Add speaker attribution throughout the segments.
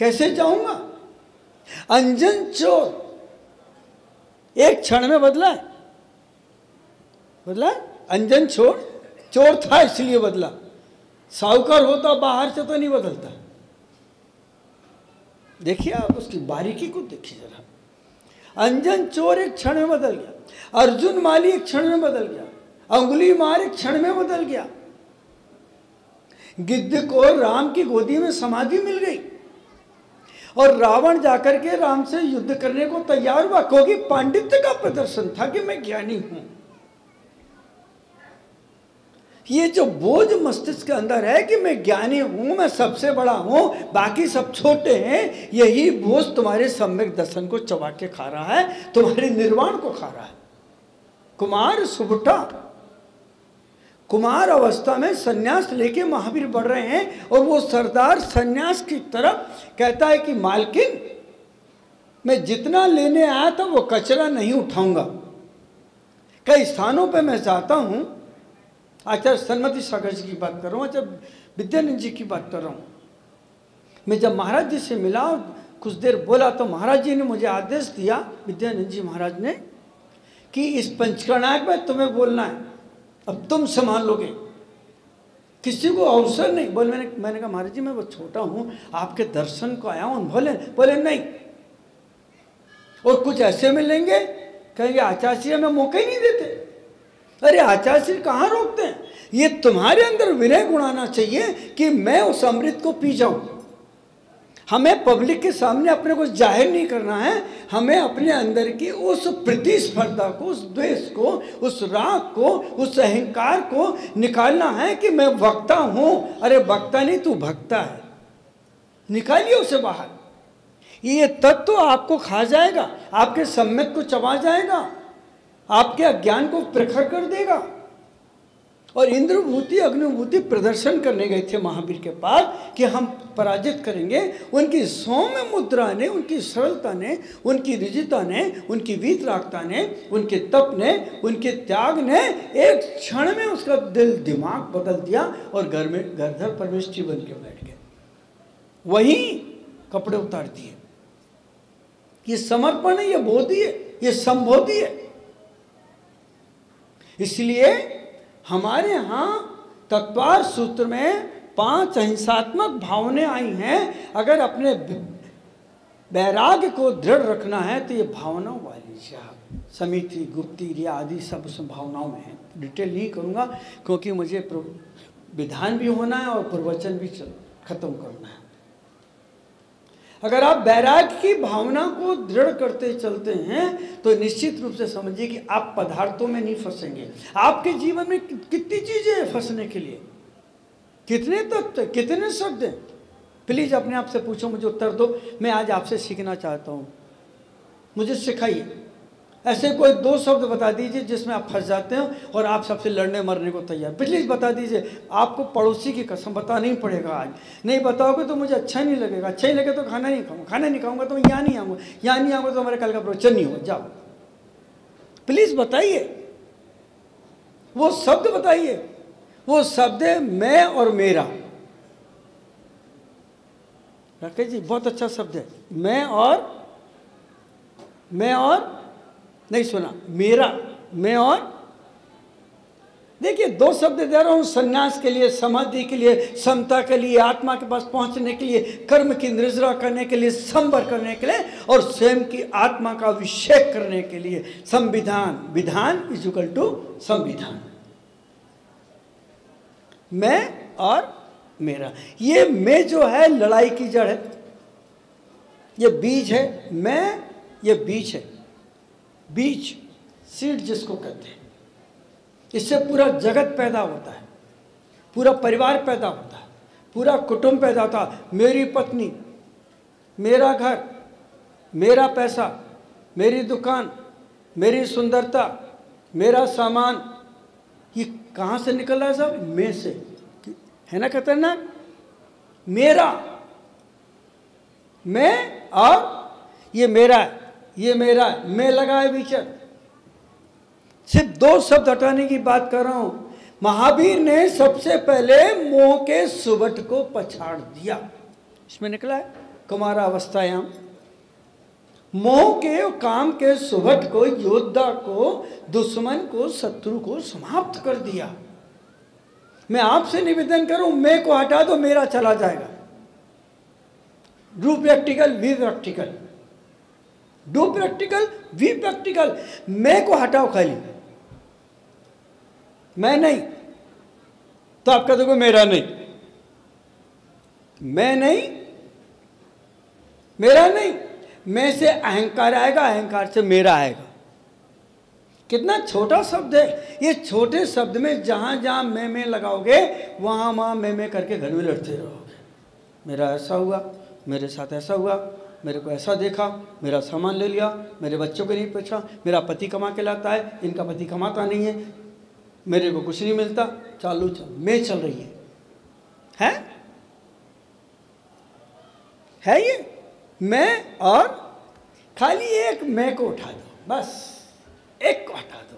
Speaker 1: कैसे जाऊंगा? अंजन चोर एक क्षण में बदला है, बदला है? अंजन चोर था इसलिए बदला, साहूकार होता बाहर से तो नहीं बदलता। देखिए आप उसकी बारीकी को देखिए जरा। अंजन चोर एक क्षण में बदल गया, अर्जुन माली एक क्षण में बदल गया, अंगुली मार एक क्षण में बदल गया, गिद्ध को राम की गोदी में समाधि मिल गई और रावण जाकर के राम से युद्ध करने को तैयार हुआ, क्योंकि पांडित्य का प्रदर्शन था कि मैं ज्ञानी हूं। ये जो बोझ मस्तिष्क के अंदर है कि मैं ज्ञानी हूं, मैं सबसे बड़ा हूं, बाकी सब छोटे हैं, यही बोझ तुम्हारे सम्यक दर्शन को चबा के खा रहा है, तुम्हारे निर्वाण को खा रहा है। कुमार सुबुठा, कुमार अवस्था में सन्यास लेके महावीर बढ़ रहे हैं और वो सरदार सन्यास की तरफ कहता है कि मालकिन, मैं जितना लेने आया था वो कचरा नहीं उठाऊंगा। कई स्थानों पे मैं जाता हूं, आचार्य सन्मति सागर जी की बात कर रहा हूँ, जब विद्यानंद जी की बात कर रहा हूँ, मैं जब महाराज जी से मिला कुछ देर बोला तो महाराज जी ने मुझे आदेश दिया, विद्यानंद जी महाराज ने, कि इस पंचकर्णायक में तुम्हें बोलना है, अब तुम संभाल लोगे, किसी को अवसर नहीं। मैंने कहा महाराज जी मैं वो छोटा हूँ, आपके दर्शन को आया हूँ। बोले नहीं, और कुछ ऐसे मिलेंगे कहेंगे आचार्य हमें मौका ही नहीं देते। अरे आचार्य कहाँ रोकते हैं? ये तुम्हारे अंदर विनय गुण आना चाहिए कि मैं उस अमृत को पी जाऊं। हमें पब्लिक के सामने अपने को जाहिर नहीं करना है, हमें अपने अंदर की उस प्रतिस्पर्धा को, उस द्वेष को, उस राग को, उस अहंकार को निकालना है कि मैं वक्ता हूं। अरे वक्ता नहीं, तू भक्ता है, निकालिए उसे बाहर। ये तत्व आपको खा जाएगा, आपके सम्यक को चबा जाएगा, आपके अज्ञान को प्रखर कर देगा। और इंद्रभूति अग्निभूति प्रदर्शन करने गए थे महावीर के पास कि हम पराजित करेंगे। उनकी सौम्य मुद्रा ने, उनकी सरलता ने, उनकी रिजिता ने, उनकी वीतरागता ने, उनके तप ने, उनके त्याग ने एक क्षण में उसका दिल दिमाग बदल दिया और घर में घरधर परमेष्ठी बन के बैठ गए। वही कपड़े उतार दिए। ये समर्पण है, ये बोधि है, ये संबोधि है। इसलिए हमारे यहाँ तत्वार सूत्र में 5 अहिंसात्मक भावनाएं आई हैं। अगर अपने वैराग्य को दृढ़ रखना है तो ये भावनाओं वाली समिति, गुप्ती, रिया आदि सब भावनाओं में है। डिटेल नहीं करूँगा क्योंकि मुझे विधान भी होना है और प्रवचन भी खत्म करना है। अगर आप वैराग्य की भावना को दृढ़ करते चलते हैं तो निश्चित रूप से समझिए कि आप पदार्थों में नहीं फंसेंगे। आपके जीवन में कितनी चीजें हैं फंसने के लिए, कितने तत्व, कितने शब्द हैं। प्लीज अपने आप से पूछो, मुझे उत्तर दो। मैं आज आपसे सीखना चाहता हूँ, मुझे सिखाइए। ऐसे कोई 2 शब्द बता दीजिए जिसमें आप फंस जाते हो और आप सबसे लड़ने मरने को तैयार। प्लीज बता दीजिए। आपको पड़ोसी की कसम बताना ही पड़ेगा। आज नहीं बताओगे तो मुझे अच्छा नहीं लगेगा, अच्छा ही लगे तो खाना नहीं खाऊंगा, खाना नहीं खाऊंगा तो मैं यहाँ नहीं आऊँगा, यहाँ नहीं आऊँगा तो हमारे कल का प्रवचन नहीं हो। जाओ प्लीज बताइए, वो शब्द बताइए। वो शब्द है मैं और मेरा। राकेश जी बहुत अच्छा शब्द है, मैं और नहीं सुना, मेरा, मैं और। देखिए 2 शब्द दे रहा हूं संन्यास के लिए, समाधि के लिए, समता के लिए, आत्मा के पास पहुंचने के लिए, कर्म की निर्जरा करने के लिए, संवर करने के लिए और स्वयं की आत्मा का अभिषेक करने के लिए। संविधान, विधान इज इक्वल टू संविधान। मैं और मेरा, ये मैं जो है लड़ाई की जड़ है, ये बीज है। मैं, ये बीज है, बीज, सीड जिसको कहते हैं। इससे पूरा जगत पैदा होता है, पूरा परिवार पैदा होता है, पूरा कुटुंब पैदा होता है। मेरी पत्नी, मेरा घर, मेरा पैसा, मेरी दुकान, मेरी सुंदरता, मेरा सामान, ये कहाँ से निकल रहा है? सब मैं से, है ना खतरनाक? मेरा, मैं और ये मेरा है, ये मेरा है, मैं लगा है बीच। सिर्फ 2 शब्द हटाने की बात कर रहा हूं। महावीर ने सबसे पहले मोह के सुबट को पछाड़ दिया। इसमें निकला है कुमारावस्थायाम। मोह के और काम के सुभट को, योद्धा को, दुश्मन को, शत्रु को समाप्त कर दिया। मैं आपसे निवेदन करूं, मैं को हटा दो, मेरा चला जाएगा। Do practical, we practical, do practical, we practical. मैं को हटाओ खाली, मैं नहीं, तो आप कह दोगे मेरा नहीं, मैं नहीं, मेरा नहीं। मैं से अहंकार आएगा, अहंकार से मेरा आएगा। कितना छोटा शब्द है। ये छोटे शब्द में जहां जहां मैं लगाओगे, वहां वहां मैं करके घर में लड़ते रहोगे। मेरा ऐसा हुआ, मेरे साथ ऐसा हुआ, मेरे को ऐसा देखा, मेरा सामान ले लिया, मेरे बच्चों को नहीं पूछा, मेरा पति कमा के लाता है, इनका पति कमाता नहीं है, मेरे को कुछ नहीं मिलता। चालू चल, मैं चल रही है ये मैं। और खाली एक मैं को उठा दो, बस एक को हटा दो।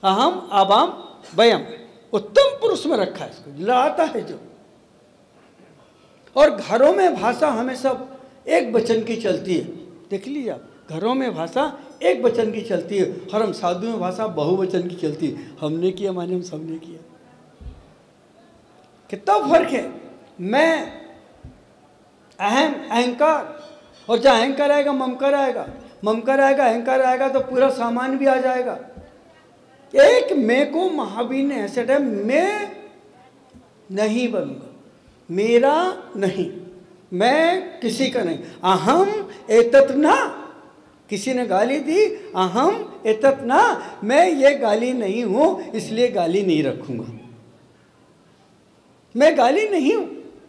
Speaker 1: अहम, आबाम, वयम, उत्तम पुरुष में रखा है इसको, लड़ाता है जो। और घरों में भाषा हमेशा एक वचन की चलती है। देख लीजिए आप, घरों में भाषा एक वचन की चलती है, और हम साधु में भाषा बहुवचन की चलती है। हमने किया माने हम सबने किया। कितना फर्क है। मैं, अहम, अहंकार, और जहाँ अहंकार आएगा ममकार आएगा, ममकार आएगा, अहंकार आएगा तो पूरा सामान भी आ जाएगा। एक मैं को महावीर ने ऐसे टाइम, मैं नहीं बनूंगा, मेरा नहीं, मैं किसी का नहीं। अहम एतत् ना, किसी ने गाली दी, अहम एतत् ना, मैं ये गाली नहीं हूं इसलिए गाली नहीं रखूंगा। मैं गाली नहीं हूं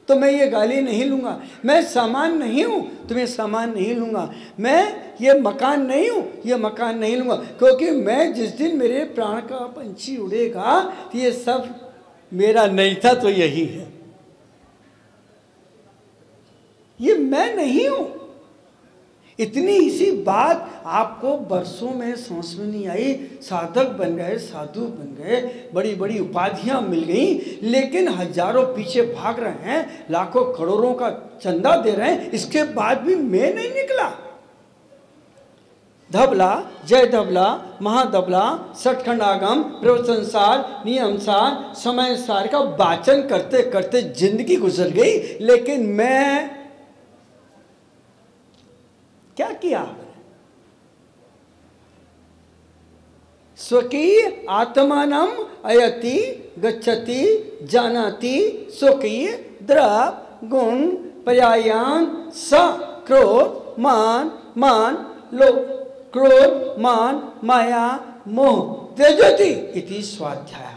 Speaker 1: तो मैं ये गाली नहीं लूंगा। मैं सामान नहीं हूं तो मैं सामान नहीं लूंगा। मैं ये मकान नहीं हूं, ये मकान नहीं लूंगा, क्योंकि मैं जिस दिन मेरे प्राण का पंछी उड़ेगा तो ये सब मेरा नहीं था, तो यही है। ये मैं नहीं हूं। इतनी सी बात आपको वर्षों में समझ में नहीं आई। साधक बन गए, साधु बन गए, बड़ी बड़ी उपाधियां मिल गई, लेकिन हजारों पीछे भाग रहे हैं, लाखों करोड़ों का चंदा दे रहे हैं, इसके बाद भी मैं नहीं निकला। धबला, जय धबला, महाधबला, सठखंड आगम, प्रवचन सार, नियम सार, समय सार का वाचन करते करते जिंदगी गुजर गई, लेकिन मैं क्या किया? स्वकीय आत्मानम अयति गच्छति जानाति स्वकीय द्रव गुण पर्यायान स क्रोध मान मान लोभ क्रोध मान माया मोह त्यजति इति स्वाध्याय।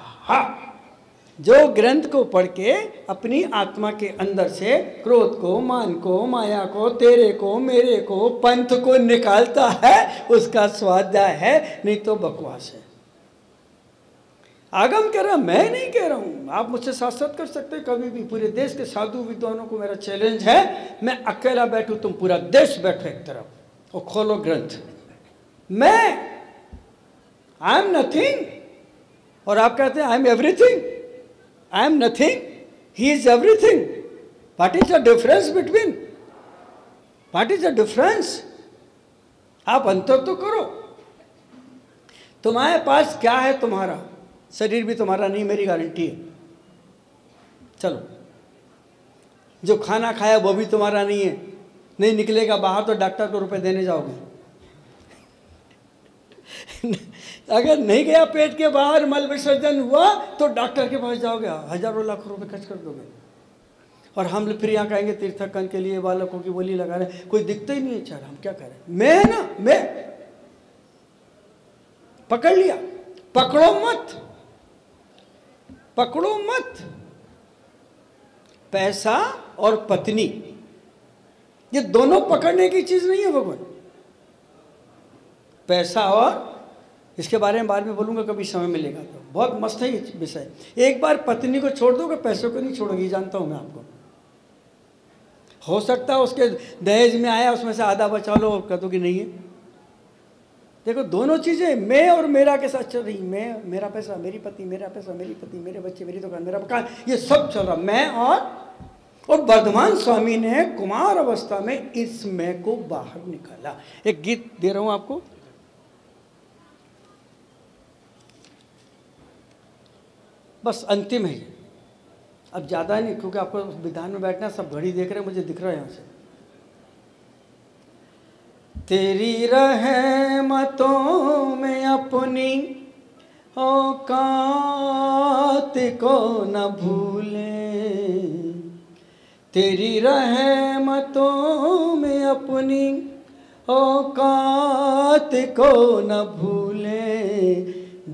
Speaker 1: जो ग्रंथ को पढ़ के अपनी आत्मा के अंदर से क्रोध को, मान को, माया को, तेरे को, मेरे को, पंथ को निकालता है, उसका स्वाध्याय है, नहीं तो बकवास है। आगम कह रहा, मैं नहीं कह रहा हूं। आप मुझसे साथ कर सकते हैं कभी भी। पूरे देश के साधु विद्वानों को मेरा चैलेंज है, मैं अकेला बैठूं, तुम पूरा देश बैठो एक तरफ और खोलो ग्रंथ। मैं, आई एम नथिंग, और आप कहते हैं I am everything. I am nothing, he is everything. What is the difference between? What is the difference? आप अंतर तो करो। तुम्हारे पास क्या है? तुम्हारा शरीर भी तुम्हारा नहीं, मेरी गारंटी है। चलो, जो खाना खाया वो भी तुम्हारा नहीं है, नहीं निकलेगा बाहर तो डॉक्टर को रुपए देने जाओगे। अगर नहीं गया पेट के बाहर, मल विसर्जन हुआ तो डॉक्टर के पास जाओगे, हजारों लाखों रुपए खर्च कर दोगे। और हम फिर यहाँ कहेंगे तीर्थंकन के लिए बालकों की बोली लगा रहे, कोई दिखता ही नहीं है। चार हम क्या कह रहे हैं? मैं ना, मैं पकड़ लिया, पकड़ो मत, पकड़ो मत। पैसा और पत्नी, ये दोनों पकड़ने की चीज नहीं है भगवान। पैसा, और इसके बारे में बाद में बोलूंगा कभी समय मिलेगा तो, बहुत मस्त है ये विषय। एक बार पत्नी को छोड़ दोगे, पैसों को नहीं छोड़ोगे, जानता हूं मैं आपको। हो सकता है उसके दहेज में आया, उसमें से आधा बचा लो, कह दो कि नहीं है। देखो, दोनों चीजें मैं और मेरा के साथ चल रही। मैं, मेरा पैसा, मेरी पति, मेरा पैसा, मेरी पति, मेरे बच्चे, मेरी दुकान, मेरा मकान, ये सब चल रहा, मैं और वर्धमान स्वामी ने कुमार अवस्था में इस मैं को बाहर निकाला। एक गीत दे रहा हूं आपको, बस अंतिम है ये, अब ज्यादा नहीं, क्योंकि आपको विधान में बैठना, सब घड़ी देख रहे हैं, मुझे दिख रहा है यहां से। तेरी रहमतों में अपनी औकात को न भूले, तेरी रहमतों में अपनी औकात को न भूले,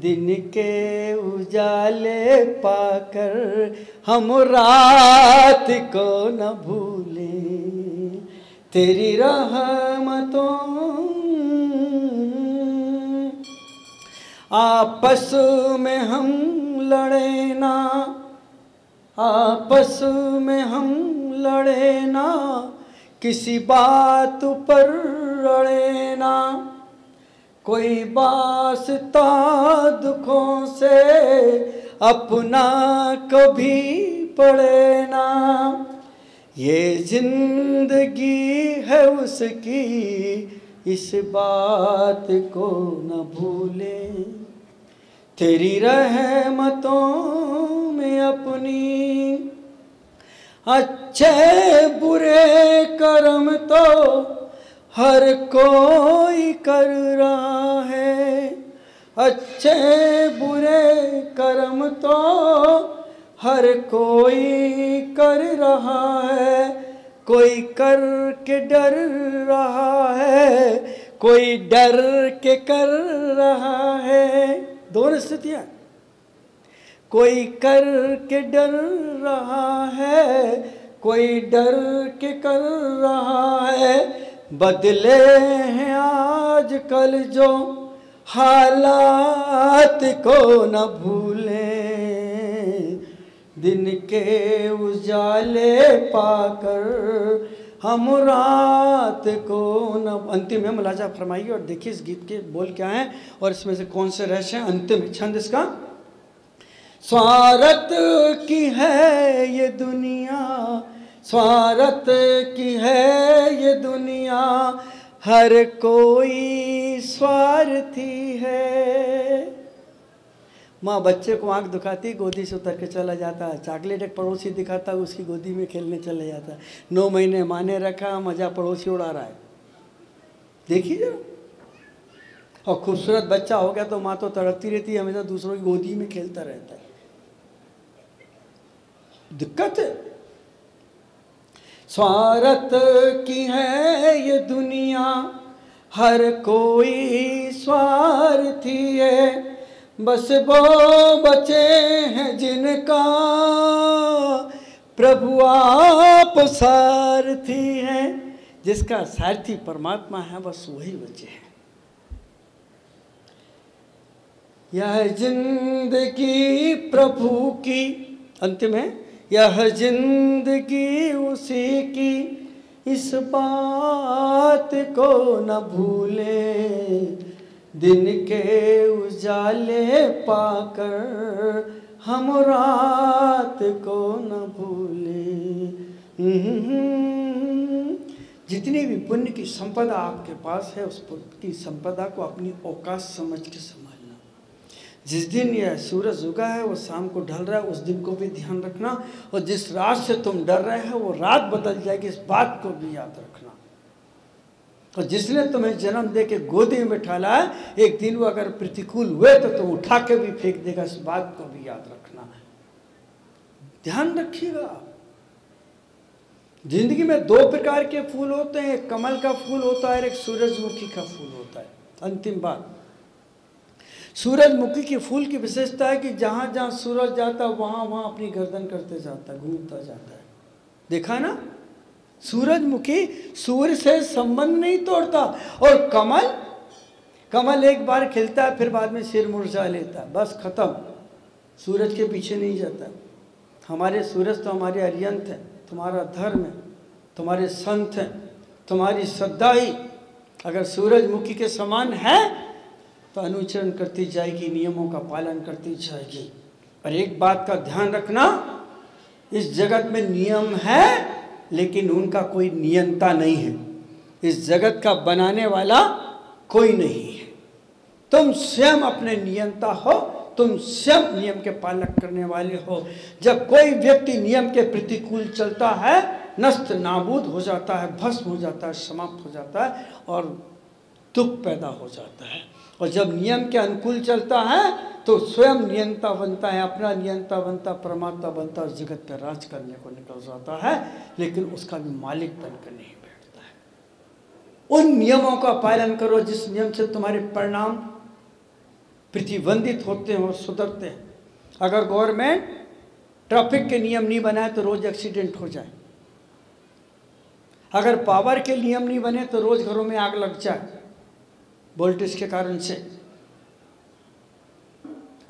Speaker 1: दिन के उजाले पाकर हम रात को न भूले, तेरी रहमतों। आपस में हम लड़े ना, आपस में हम लड़े ना, किसी बात पर लड़े ना, कोई वास्ता दुखों से अपना कभी पड़े ना, ये जिंदगी है उसकी इस बात को न भूले, तेरी रहमतों में अपनी। अच्छे बुरे कर्म तो हर कोई कर रहा है, अच्छे बुरे कर्म तो हर कोई कर रहा है, कोई कर के डर रहा है, कोई डर के कर रहा है, दोनों स्थितियां, कोई कर के डर रहा है, कोई डर के कर रहा है, बदले हैं आजकल जो हालात को न भूले, दिन के उजाले पाकर हम रात को न। अंतिम में मुलाजा फरमाइए और देखिए इस गीत के बोल क्या हैं और इसमें से कौन से रहस्य हैं। अंतिम छंद इसका, स्वार्थ की है ये दुनिया, स्वार्थ की है ये दुनिया, हर कोई स्वार्थी है। माँ बच्चे को आंख दुखाती, गोदी से उतर के चला जाता है, चॉकलेट एक पड़ोसी दिखाता है, उसकी गोदी में खेलने चले जाता है, 9 महीने माँ ने रखा, मजा पड़ोसी उड़ा रहा है, देखिए जरा। और खूबसूरत बच्चा हो गया तो माँ तो तड़पती रहती है, हमेशा दूसरों की गोदी में खेलता रहता है, दिक्कत है। स्वार्थ की है ये दुनिया, हर कोई स्वार्थी है, बस वो बचे हैं जिनका प्रभु आप सारथी हैं, जिसका सारथी परमात्मा है, बस वही बचे हैं। यह जिंदगी प्रभु की, अंतिम है, यह जिंदगी उसी की, इस बात को न भूले, दिन के उजाले पाकर हम रात को न भूले। जितनी भी पुण्य की संपदा आपके पास है, उस पुण्य की संपदा को अपनी औकात समझ के संभालना। जिस दिन यह सूरज उगा है वो शाम को ढल रहा है, उस दिन को भी ध्यान रखना, और जिस रात से तुम डर रहे हो वो रात बदल जाएगी, इस बात को भी याद रखना। और जिसने तुम्हें जन्म दे के गोदी में बिठाला है, एक दिन वो अगर प्रतिकूल हुए तो तुम उठा के भी फेंक देगा, इस बात को भी याद रखना। ध्यान रखिएगा। जिंदगी में 2 प्रकार के फूल होते हैं, एक कमल का फूल होता है और एक सूरजमुखी का फूल होता है। अंतिम बात, सूरजमुखी के फूल की विशेषता है कि जहाँ जहाँ सूरज जाता है वहाँ वहाँ अपनी गर्दन करते जाता है, घूमता जाता है। देखा ना, सूरजमुखी सूर्य से संबंध नहीं तोड़ता, और कमल एक बार खिलता है फिर बाद में सिर मुरझा लेता है, बस खत्म, सूरज के पीछे नहीं जाता। हमारे सूरज तो हमारे अरियंत हैं, तुम्हारा धर्म है, तुम्हारे संत हैं, तुम्हारी श्रद्धा ही अगर सूरजमुखी के समान है तो अनुचरण करती जाएगी, नियमों का पालन करती जाएगी। पर एक बात का ध्यान रखना, इस जगत में नियम है लेकिन उनका कोई नियंता नहीं है। इस जगत का बनाने वाला कोई नहीं है। तुम स्वयं अपने नियंता हो, तुम स्वयं नियम के पालन करने वाले हो। जब कोई व्यक्ति नियम के प्रतिकूल चलता है, नष्ट नाबूद हो जाता है, भस्म हो जाता है, समाप्त हो जाता है और दुख पैदा हो जाता है। और जब नियम के अनुकूल चलता है तो स्वयं नियंता बनता है, अपना नियंता बनता, परमात्मा बनता, उस जगत पर राज करने को निकल जाता है, लेकिन उसका भी मालिक बनकर नहीं बैठता है। उन नियमों का पालन करो जिस नियम से तुम्हारे परिणाम प्रतिबंधित होते हैं और सुधरते हैं। अगर गवर्नमेंट ट्रैफिक के नियम नहीं बनाए तो रोज एक्सीडेंट हो जाए, अगर पावर के नियम नहीं बने तो रोज घरों में आग लग जाए वोल्टेज के कारण से,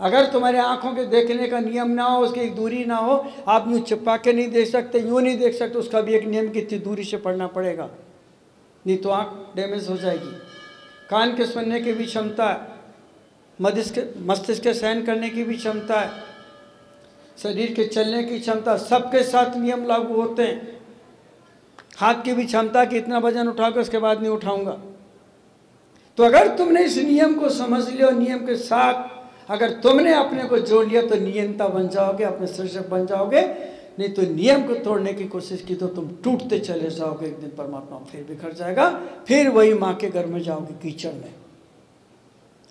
Speaker 1: अगर तुम्हारे आंखों के देखने का नियम ना हो, उसकी एक दूरी ना हो, आप यूँ चिपका के नहीं देख सकते, यूँ नहीं देख सकते, उसका भी एक नियम की इतनी दूरी से पढ़ना पड़ेगा, नहीं तो आँख डैमेज हो जाएगी। कान के सुनने की भी क्षमता है, मस्तिष्क के सहन करने की भी क्षमता है, शरीर के चलने की क्षमता, सबके साथ नियम लागू होते हैं। हाथ की भी क्षमता कि इतना वजन उठाकर उसके बाद नहीं उठाऊंगा। तो अगर तुमने इस नियम को समझ लिया, नियम के साथ अगर तुमने अपने को जोड़ लिया तो नियंता बन जाओगे, अपने सृजक बन जाओगे। नहीं तो नियम को तोड़ने की कोशिश की तो तुम टूटते चले जाओगे, एक दिन परमात्मा फिर बिखर जाएगा, फिर वही माँ के घर में जाओगे, कीचड़ में,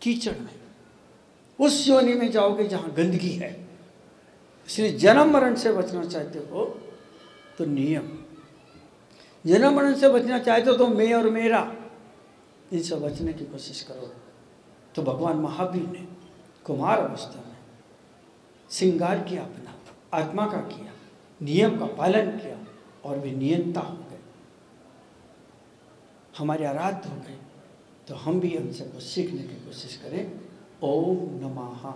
Speaker 1: कीचड़ में, उस योनि में जाओगे जहाँ गंदगी है। इसलिए जन्म मरण से बचना चाहते हो तो नियम, जन्म मरण से बचना चाहते हो तो मैं और मेरा, इनसे बचने की कोशिश करो। तो भगवान महावीर ने कुमार अवस्था में श्रृंगार किया, अपना आत्मा का किया, नियम का पालन किया और वे नियंता हो गए, हमारे आराध्य हो गए। तो हम भी उनसे कुछ सीखने की कोशिश करें। ओम नमः।